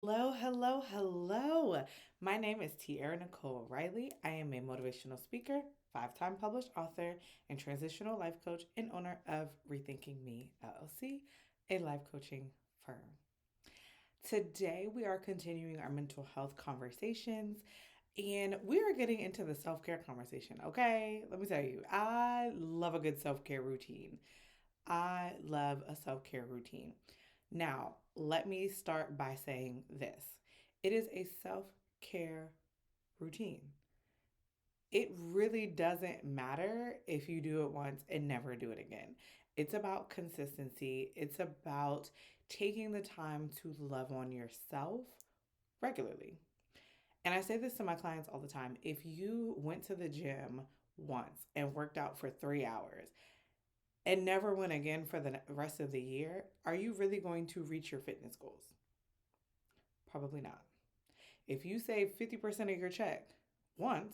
Hello, hello, hello. My name is Tiara Nicole Riley. I am a motivational speaker, five-time published author, and transitional life coach and owner of Rethinking Me LLC, a life coaching firm. Today, we are continuing our mental health conversations and we are getting into the self care conversation. Okay, let me tell you, I love a good self care routine. I love a self care routine. Now, let me start by saying this it is a self care routine. It really doesn't matter if you do it once and never do it again. It's about consistency, it's about taking the time to love on yourself regularly. And I say this to my clients all the time. If you went to the gym once and worked out for 3 hours and never went again for the rest of the year, are you really going to reach your fitness goals? Probably not. If you saved 50% of your check once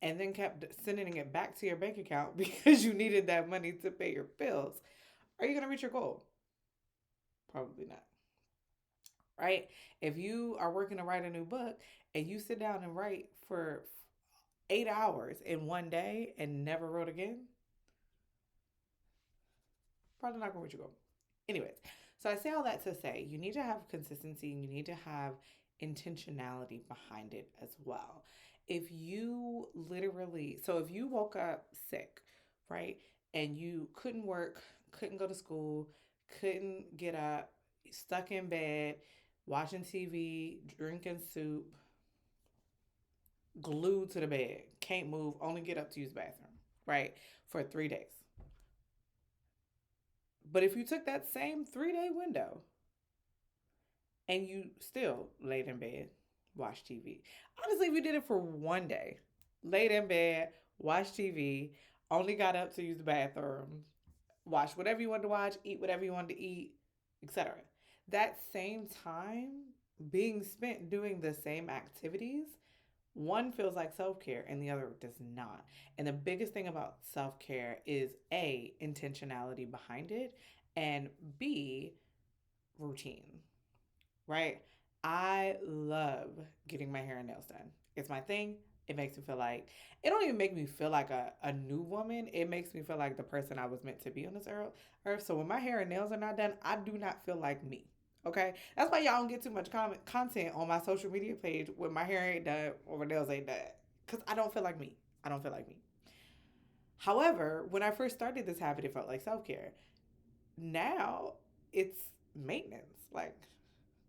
and then kept sending it back to your bank account because you needed that money to pay your bills, are you going to reach your goal? Probably not. Right? If you are working to write a new book and you sit down and write for 8 hours in one day and never wrote again, probably not going to reach your goal. Anyways, so I say all that to say you need to have consistency and you need to have intentionality behind it as well. If you literally, so if you woke up sick, right, and you couldn't work, couldn't go to school, couldn't get up, stuck in bed, watching TV, drinking soup, glued to the bed, can't move, only get up to use the bathroom, right, for 3 days. But if you took that same 3 day window and you still laid in bed, watched TV. Honestly, if you did it for one day, laid in bed, watched TV, only got up to use the bathroom, watched whatever you wanted to watch, eat whatever you wanted to eat, etc. That same time being spent doing the same activities, one feels like self care and the other does not. And the biggest thing about self care is A, intentionality behind it, and B, routine, right? I love getting my hair and nails done. It's my thing. It makes me feel like, it don't even make me feel like a new woman. It makes me feel like the person I was meant to be on this earth. So when my hair and nails are not done, I do not feel like me. Okay? That's why y'all don't get too much content on my social media page when my hair ain't done or my nails ain't done. Because I don't feel like me. I don't feel like me. However, when I first started this habit, it felt like self care. Now it's maintenance. Like,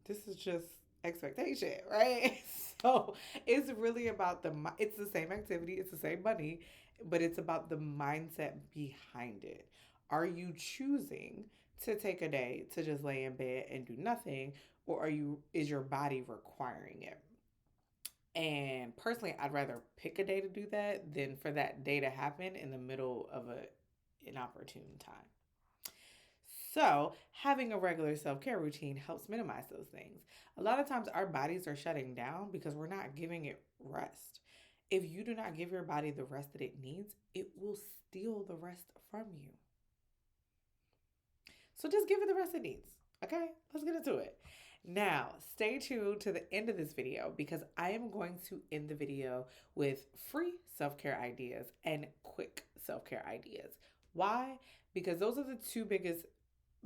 this is just expectation, right? So it's really about it's the same activity, it's the same money, but it's about the mindset behind it. Are you choosing to take a day to just lay in bed and do nothing, or is your body requiring it? And personally, I'd rather pick a day to do that than for that day to happen in the middle of an opportune time. So, having a regular self care routine helps minimize those things. A lot of times, our bodies are shutting down because we're not giving it rest. If you do not give your body the rest that it needs, it will steal the rest from you. So, just give it the rest it needs. Okay, let's get into it. Now, stay tuned to the end of this video because I am going to end the video with free self care ideas and quick self care ideas. Why? Because those are the two biggest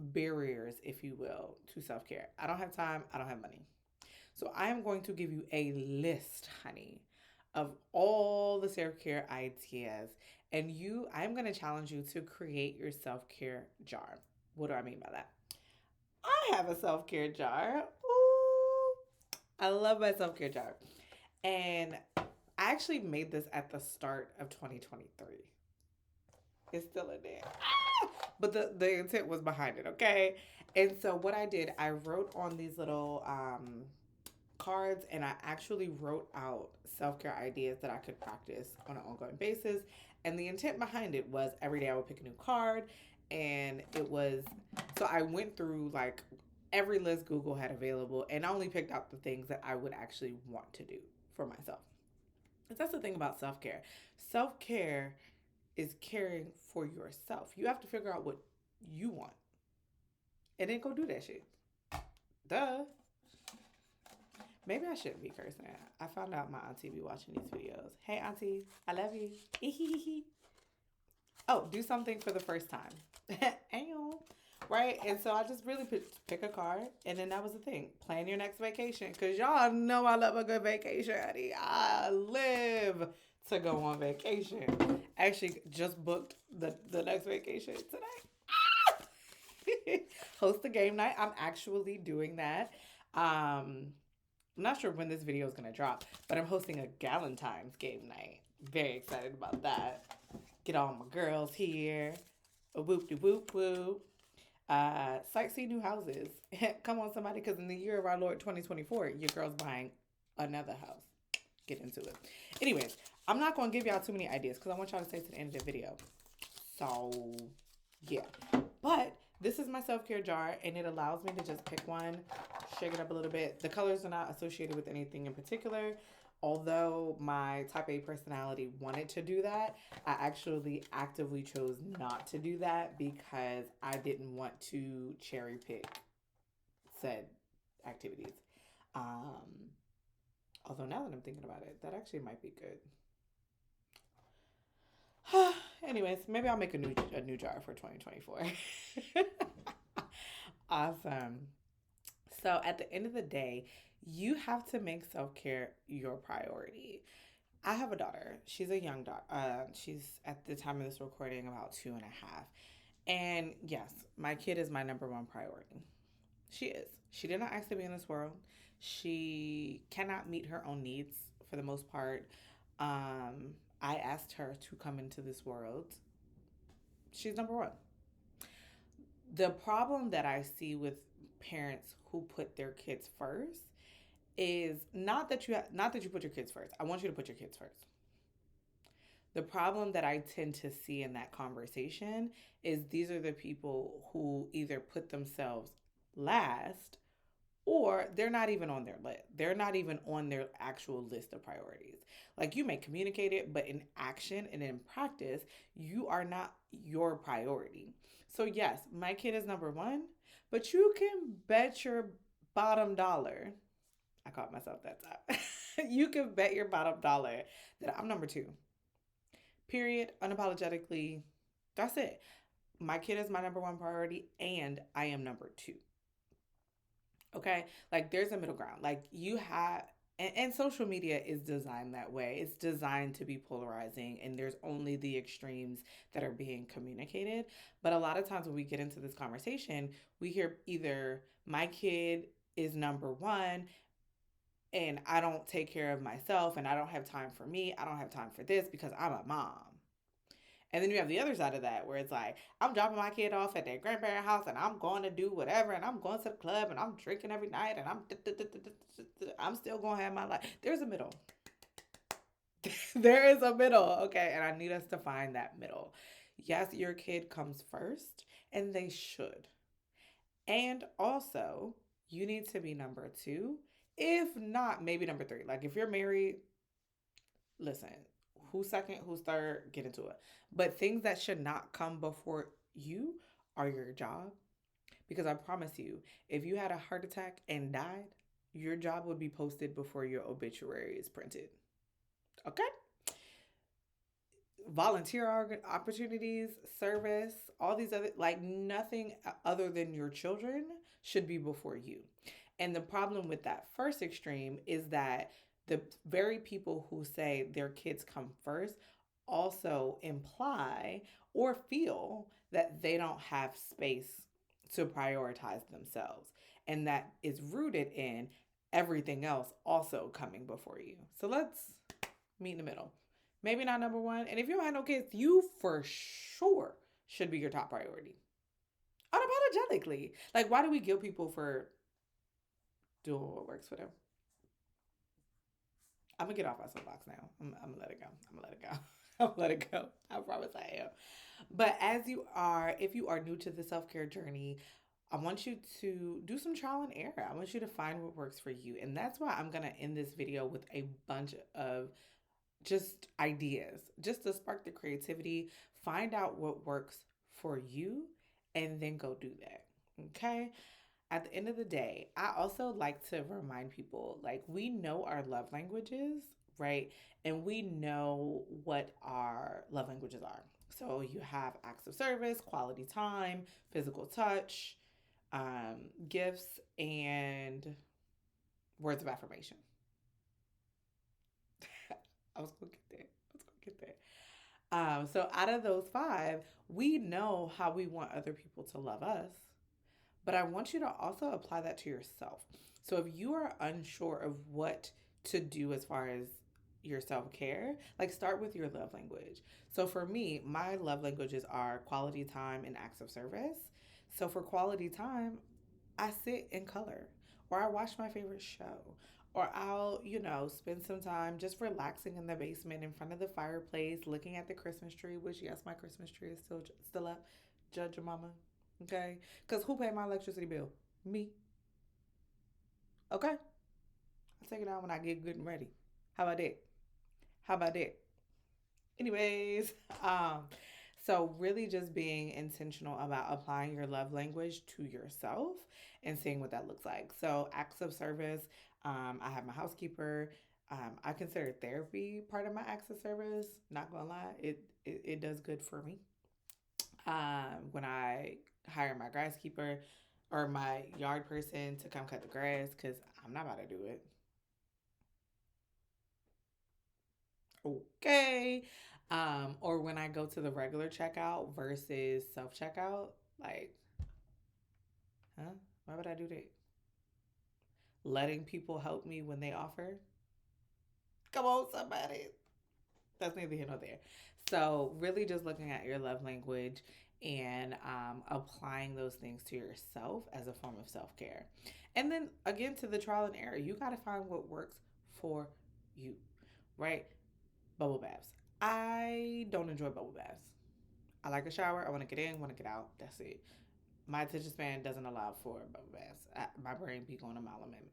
barriers, if you will, to self care. I don't have time, I don't have money. So I am going to give you a list, honey, of all the self care ideas. And I'm going to challenge you to create your self care jar. What do I mean by that? I have a self care jar. Ooh, I love my self care jar. And I actually made this at the start of 2023. It's still in there. But the intent was behind it, okay? And so what I did, I wrote on these little cards and I actually wrote out self-care ideas that I could practice on an ongoing basis. And the intent behind it was every day I would pick a new card and it was so I went through like every list Google had available and I only picked out the things that I would actually want to do for myself. And that's the thing about self-care. Self-care is caring for yourself. You have to figure out what you want and then go do that shit. Duh. Maybe I shouldn't be cursing. I found out my auntie be watching these videos. Hey, auntie, I love you. Oh, do something for the first time. Ayo. Right? And so I just really pick a card. And then that was the thing. Plan your next vacation. Because y'all know I love a good vacation, honey. I live to go on vacation. Actually, just booked the next vacation today. Host a game night. I'm actually doing that. I'm not sure when this video is going to drop, but I'm hosting a Galentine's game night. Very excited about that. Get all my girls here. A whoop de whoop whoop. Sightsee new houses. Come on, somebody, because in the year of our Lord 2024, your girl's buying another house. Get into it. Anyways, I'm not going to give y'all too many ideas because I want y'all to stay to the end of the video. So, yeah. But this is my self-care jar, and it allows me to just pick one, shake it up a little bit. The colors are not associated with anything in particular. Although my type A personality wanted to do that, I actually actively chose not to do that because I didn't want to cherry pick said activities. Um, Although now that I'm thinking about it, that actually might be good. Anyways, maybe I'll make a new jar for 2024. Awesome. So at the end of the day, you have to make self care your priority. I have a daughter. She's a young daughter. She's at the time of this recording about 2.5. And yes, my kid is my number one priority. She is. She did not ask to be in this world. She cannot meet her own needs for the most part. I asked her to come into this world. She's number one. The problem that I see with parents who put their kids first is not that you put your kids first. I want you to put your kids first. The problem that I tend to see in that conversation is these are the people who either put themselves last or they're not even on their list. They're not even on their actual list of priorities. Like you may communicate it, but in action and in practice, you are not your priority. So, yes, my kid is number one, but you can bet your bottom dollar. I caught myself that time. You can bet your bottom dollar that I'm number two. Period. Unapologetically. That's it. My kid is my number one priority, and I am number two. Okay. Like there's a middle ground. Like you have, and social media is designed that way. It's designed to be polarizing, and there's only the extremes that are being communicated. But a lot of times when we get into this conversation, we hear either my kid is number one and I don't take care of myself and I don't have time for me. I don't have time for this because I'm a mom. And then you have the other side of that where it's like, I'm dropping my kid off at their grandparent house and I'm going to do whatever and I'm going to the club and I'm drinking every night and I'm still going to have my life. There's a middle. There is a middle, okay? And I need us to find that middle. Yes, your kid comes first and they should. And also, you need to be number two. If not, maybe number three. Like if you're married, listen, who's second, who's third, get into it. But things that should not come before you are your job. Because I promise you, if you had a heart attack and died, your job would be posted before your obituary is printed. Okay? Volunteer opportunities, service, all these other, like nothing other than your children should be before you. And the problem with that first extreme is that the very people who say their kids come first also imply or feel that they don't have space to prioritize themselves. And that is rooted in everything else also coming before you. So let's meet in the middle. Maybe not number one. And if you don't have no kids, you for sure should be your top priority. Unapologetically. Like, why do we guilt people for doing what works for them? I'm gonna get off my soapbox now. I'm gonna let it go. I'm gonna let it go. I'm gonna let it go. I promise I am. But if you are new to the self care journey, I want you to do some trial and error. I want you to find what works for you. And that's why I'm gonna end this video with a bunch of just ideas, just to spark the creativity, find out what works for you, and then go do that. Okay. at the end of the day, I also like to remind people like we know our love languages, right? And we know what our love languages are. So you have acts of service, quality time, physical touch, gifts, and words of affirmation. I was gonna get there. I was gonna get there. So out of those five, we know how we want other people to love us, but I want you to also apply that to yourself. So if you are unsure of what to do as far as your self care, like start with your love language. So for me, my love languages are quality time and acts of service. So for quality time, I sit in color, or I watch my favorite show, or I'll, spend some time just relaxing in the basement in front of the fireplace, looking at the Christmas tree, which, yes, my Christmas tree is still up. Judge your mama. Okay? Because who paid my electricity bill? Me. Okay? I'll take it out when I get good and ready. How about that? How about that? Anyways, um, so really just being intentional about applying your love language to yourself and seeing what that looks like. So acts of service, I have my housekeeper. I consider therapy part of my acts of service. Not gonna lie, it does good for me. When I hire my grass keeper or my yard person to come cut the grass, because I'm not about to do it. Okay. Or when I go to the regular checkout versus self checkout, like, huh? Why would I do that? Letting people help me when they offer. Come on, somebody. That's neither here nor there. So, really just looking at your love language and applying those things to yourself as a form of self care. And then again, to the trial and error, you got to find what works for you, right? Bubble baths. I don't enjoy bubble baths. I like a shower. I want to get in, want to get out. That's it. My attention span doesn't allow for bubble baths. My brain be going a mile a minute.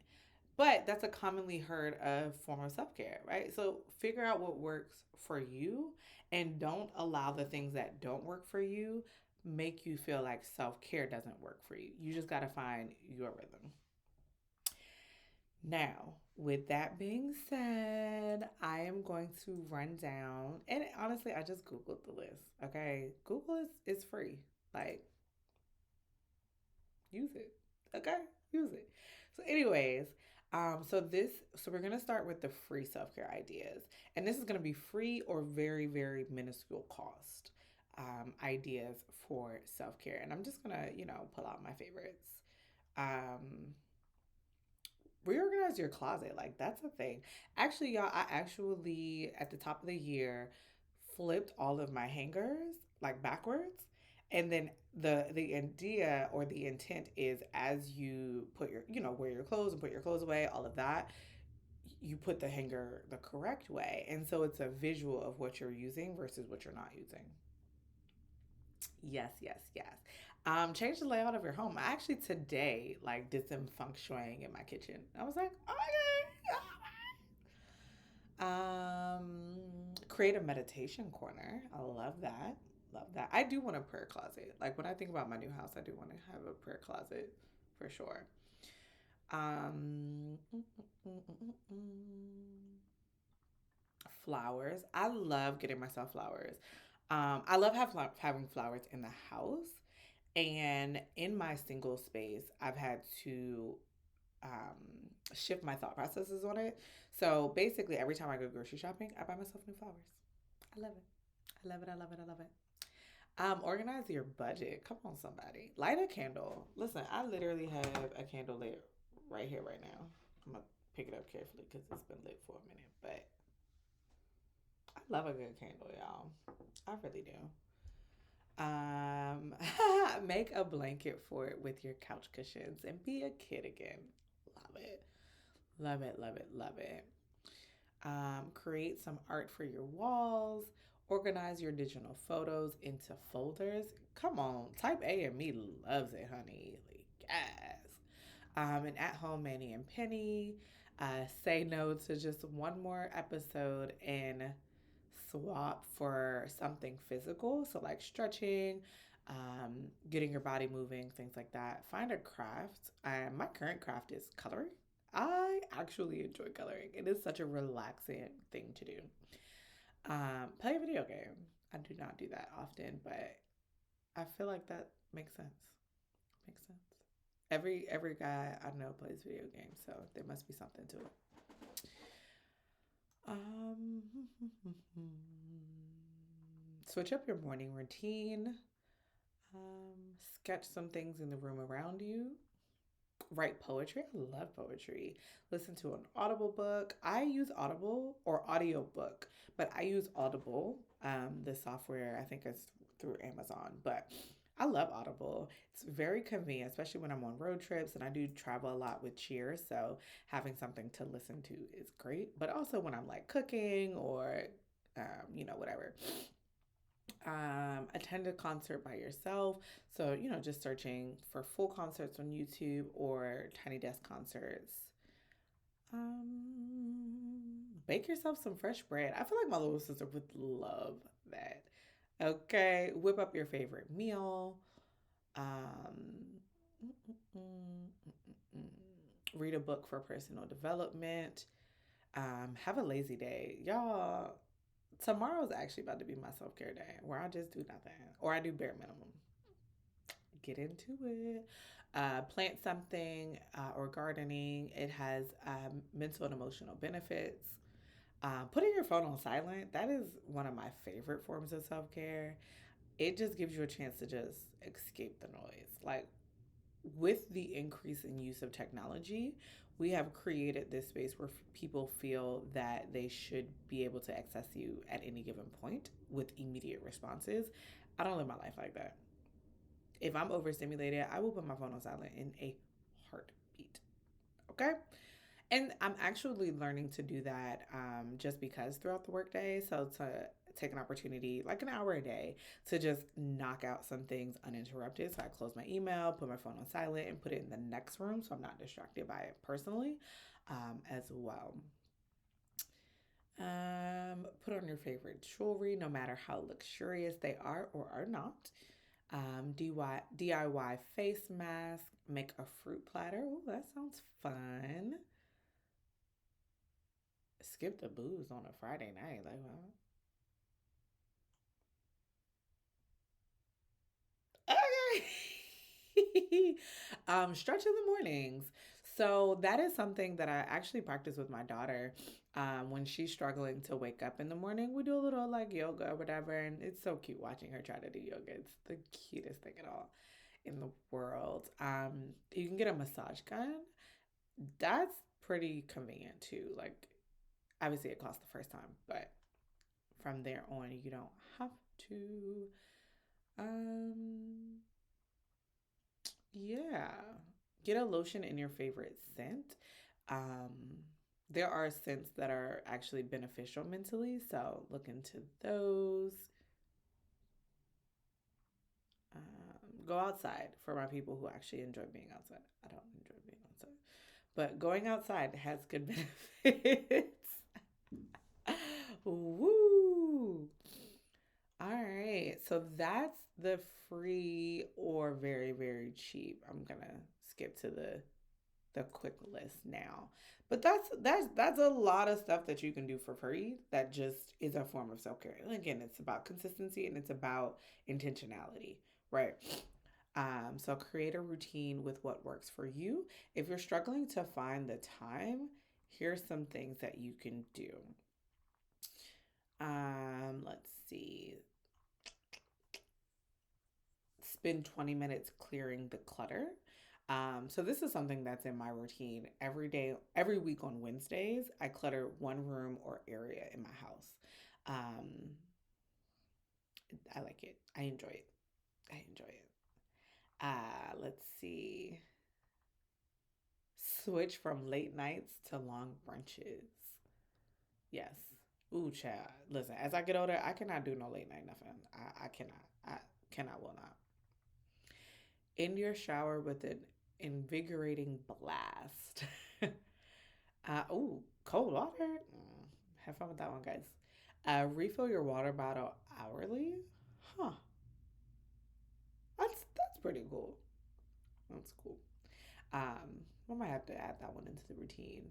But that's a commonly heard of form of self care, right? So figure out what works for you and don't allow the things that don't work for you make you feel like self care doesn't work for you. You just got to find your rhythm. Now, with that being said, I am going to run down, and honestly, I just Googled the list. Okay. Google is free. Like, use it. Okay, use it. So, anyways, so we're gonna start with the free self care ideas, and this is gonna be free or very very minuscule cost ideas for self care, and I'm just gonna pull out my favorites. Um, Reorganize your closet, like that's a thing. Actually, y'all, I actually at the top of the year flipped all of my hangers like backwards, and then the idea or the intent is as you put your wear your clothes and put your clothes away, all of that, you put the hanger the correct way, and so it's a visual of what you're using versus what you're not using. Yes, yes, yes. Change the layout of your home. I actually today like did some feng shuiing in my kitchen. I was like, okay. Create a meditation corner. I love that. Love that. I do want a prayer closet. Like when I think about my new house, I do want to have a prayer closet for sure. Um, mm, mm, mm, mm, mm. Flowers. I love getting myself flowers. I love having flowers in the house. And in my single space, I've had to shift my thought processes on it. So basically, every time I go grocery shopping, I buy myself new flowers. I love it. I love it. I love it. I love it. Organize your budget. Come on, somebody. Light a candle. Listen, I literally have a candle lit right here, right now. I'm gonna pick it up carefully because it's been lit for a minute, but I love a good candle, y'all. I really do. Um, make a blanket for it with your couch cushions and be a kid again. Love it. Love it, love it, love it. Create some art for your walls. Organize your digital photos into folders. Come on, type A and me loves it, honey. Like, yes. And at home, Manny and Penny. Say no to just one more episode and swap for something physical. So, like stretching, getting your body moving, things like that. Find a craft. My current craft is coloring. I actually enjoy coloring. It is such a relaxing thing to do. Play a video game. I do not do that often, but I feel like that makes sense. Makes sense. Every guy I know plays video games, so there must be something to it. Um, switch up your morning routine. Sketch some things in the room around you. Write poetry. I love poetry. Listen to an Audible book. I use Audible or audiobook, but I use Audible. The software I think is through Amazon, but I love Audible. It's very convenient, especially when I'm on road trips and I do travel a lot with Cheers. So having something to listen to is great. But also when I'm like cooking or, whatever. Attend a concert by yourself. So, just searching for full concerts on YouTube or Tiny Desk concerts. Bake yourself some fresh bread. I feel like my little sister would love that. Okay, whip up your favorite meal. Um, read a book for personal development. Have a lazy day. Y'all, tomorrow's actually about to be my self care day where I just do nothing or I do bare minimum. Get into it. Plant something or gardening. It has mental and emotional benefits. Putting your phone on silent, that is one of my favorite forms of self care. It just gives you a chance to just escape the noise. Like with the increase in use of technology, we have created this space where people feel that they should be able to access you at any given point with immediate responses. I don't live my life like that. If I'm overstimulated, I will put my phone on silent in a heartbeat. Okay? And I'm actually learning to do that just because throughout the workday. So to take an opportunity, like an hour a day, to just knock out some things uninterrupted. So I close my email, put my phone on silent, and put it in the next room so I'm not distracted by it personally as well. Put on your favorite jewelry, no matter how luxurious they are or are not. DIY face mask, make a fruit platter. Oh, that sounds fun. Skip the booze on a Friday night. Like, well, okay. Stretch in the mornings. So that is something that I actually practice with my daughter. When she's struggling to wake up in the morning, we do a little like yoga or whatever, and it's so cute watching her try to do yoga. It's the cutest thing at all in the world. You can get a massage gun. That's pretty convenient too. Like, obviously, it costs the first time, but from there on, you don't have to. Um, yeah. Get a lotion in your favorite scent. Um, there are scents that are actually beneficial mentally, so look into those. Go outside for my people who actually enjoy being outside. I don't enjoy being outside, but going outside has good benefits. Woo! All right, so that's the free or very, very cheap. I'm gonna skip to the quick list now. But that's a lot of stuff that you can do for free that just is a form of self-care. And again, it's about consistency and it's about intentionality, right? So create a routine with what works for you. If you're struggling to find the time, here's some things that you can do. Let's see. Spend 20 minutes clearing the clutter. So this is something that's in my routine every day, every week on Wednesdays. I clutter one room or area in my house. Um, I like it. I enjoy it. I enjoy it. Let's see. Switch from late nights to long brunches. Yes. Ooh, child. Listen, as I get older, I cannot do no late night nothing. I cannot. I cannot, will not. In your shower with an invigorating blast. Ooh, cold water. Have fun with that one, guys. Refill your water bottle hourly. Huh. That's pretty cool. That's cool. I might have to add that one into the routine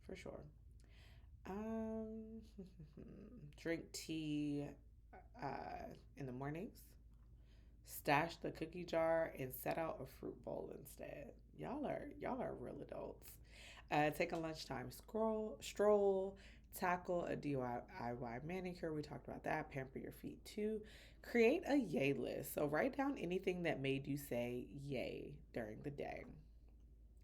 for sure. Um, drink tea uh, in the mornings. Stash the cookie jar and set out a fruit bowl instead. Y'all are real adults. Take a lunchtime stroll, tackle a DIY manicure. We talked about that. Pamper your feet too. Create a yay list. So write down anything that made you say yay during the day.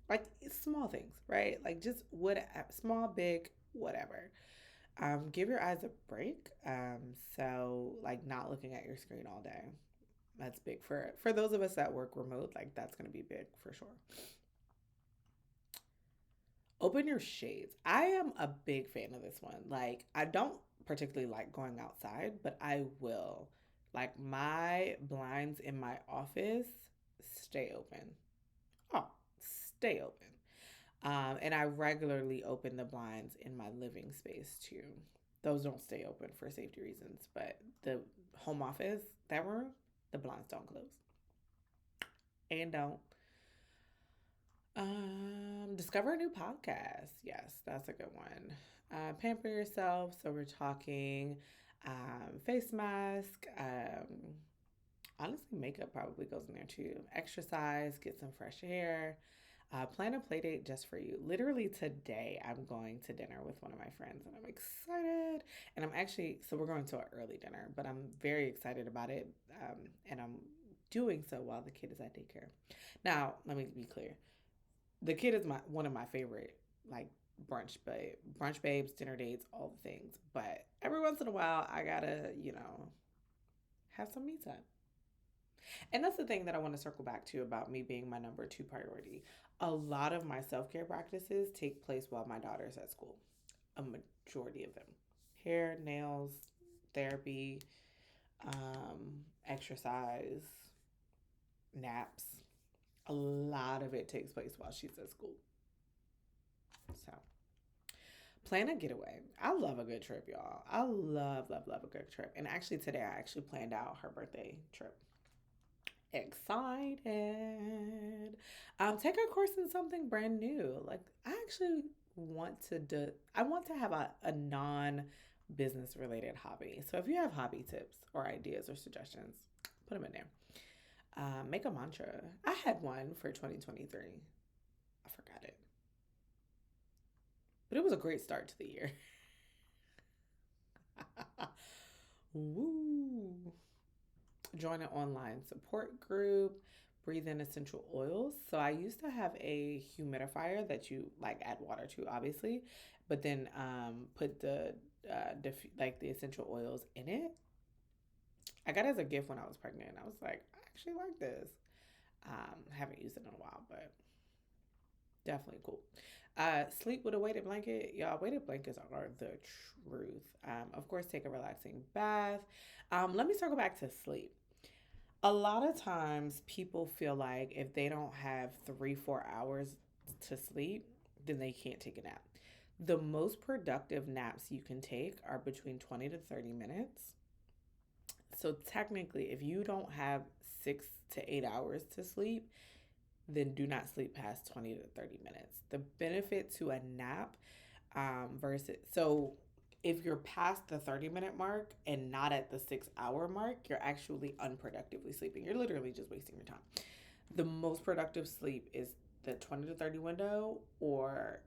Like small things, right? Like just what small, big, whatever. Give your eyes a break. So like not looking at your screen all day. That's big for those of us that work remote. Like that's gonna be big for sure. Open your shades. I am a big fan of this one. Like I don't particularly like going outside, but I will. Like my blinds in my office stay open. Oh, stay open. And I regularly open the blinds in my living space too. Those don't stay open for safety reasons, but the home office, that room, the blinds don't close. And don't. Discover a new podcast. Yes, that's a good one. Pamper yourself. So we're talking face mask. Honestly, makeup probably goes in there too. Exercise, get some fresh air. Plan a play date just for you. Literally today, I'm going to dinner with one of my friends, and I'm excited. And I'm actually, so we're going to an early dinner, but I'm very excited about it. And I'm doing so while the kid is at daycare. Now, let me be clear: the kid is my one of my favorite like brunch babes, dinner dates, all the things. But every once in a while, I gotta have some me time. And that's the thing that I want to circle back to about me being my number two priority. A lot of my self care practices take place while my daughter's at school. A majority of them: hair, nails, therapy, exercise, naps. A lot of it takes place while she's at school. So plan a getaway. I love a good trip, y'all. I love a good trip. And actually, today I actually planned out her birthday trip. Excited. Take a course in something brand new. Like I actually want to do. I want to have a non business related hobby. So if you have hobby tips or ideas or suggestions, put them in there. Make a mantra. I had one for 2023. I forgot it, but it was a great start to the year. Woo! Join an online support group, breathe in essential oils. So I used to have a humidifier that you like add water to, obviously, but then put the like the essential oils in it. I got it as a gift when I was pregnant. I was like, I actually like this. Haven't used it in a while, but definitely cool. Sleep with a weighted blanket. Y'all, weighted blankets are the truth. Of course, take a relaxing bath. Let me circle back to sleep. A lot of times people feel like if they don't have 3, 4 hours to sleep, then they can't take a nap. The most productive naps you can take are between 20 to 30 minutes. So technically, if you don't have 6 to 8 hours to sleep, then do not sleep past 20 to 30 minutes. The benefit to a nap versus, so if you're past the 30-minute mark and not at the 6 hour mark, you're actually unproductively sleeping. You're literally just wasting your time. The most productive sleep is the 20 to 30 window or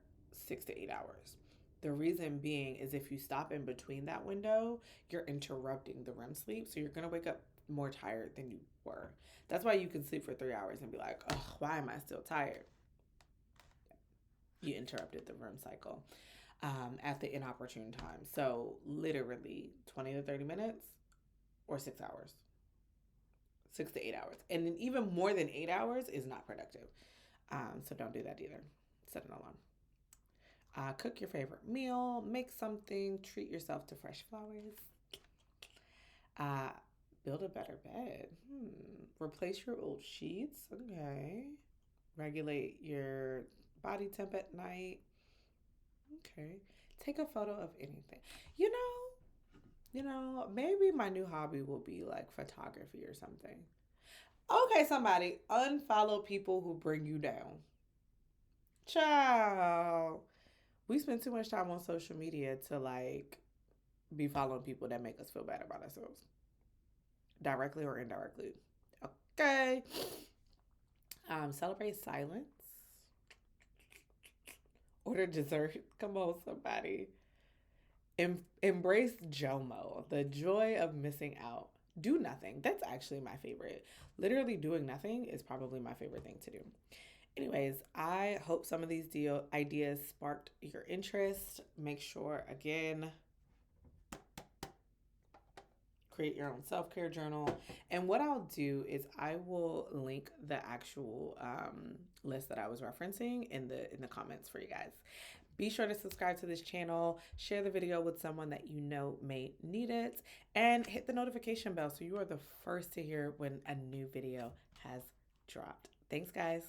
6 to 8 hours. The reason being is if you stop in between that window, you're interrupting the REM sleep. So you're going to wake up more tired than you were. That's why you can sleep for 3 hours and be like, oh, why am I still tired? You interrupted the REM cycle at the inopportune time. So literally 20 to 30 minutes or 6 hours, 6 to 8 hours. And then even more than 8 hours is not productive. So don't do that either. Set an alarm. Cook your favorite meal, make something, treat yourself to fresh flowers. Uh, build a better bed. Replace your old sheets. Okay. Regulate your body temp at night. Okay. Take a photo of anything. You know, maybe my new hobby will be like photography or something. Okay, somebody, unfollow people who bring you down. Ciao. We spend too much time on social media to like be following people that make us feel bad about ourselves, directly or indirectly. Okay. Celebrate silence. Order dessert. Come on, somebody. Embrace JOMO, the joy of missing out. Do nothing. That's actually my favorite. Literally doing nothing is probably my favorite thing to do. Anyways, I hope some of these ideas sparked your interest. Make sure, again, create your own self-care journal. And what I'll do is I will link the actual list that I was referencing in the comments for you guys. Be sure to subscribe to this channel, share the video with someone that you know may need it, and hit the notification bell so you are the first to hear when a new video has dropped. Thanks, guys.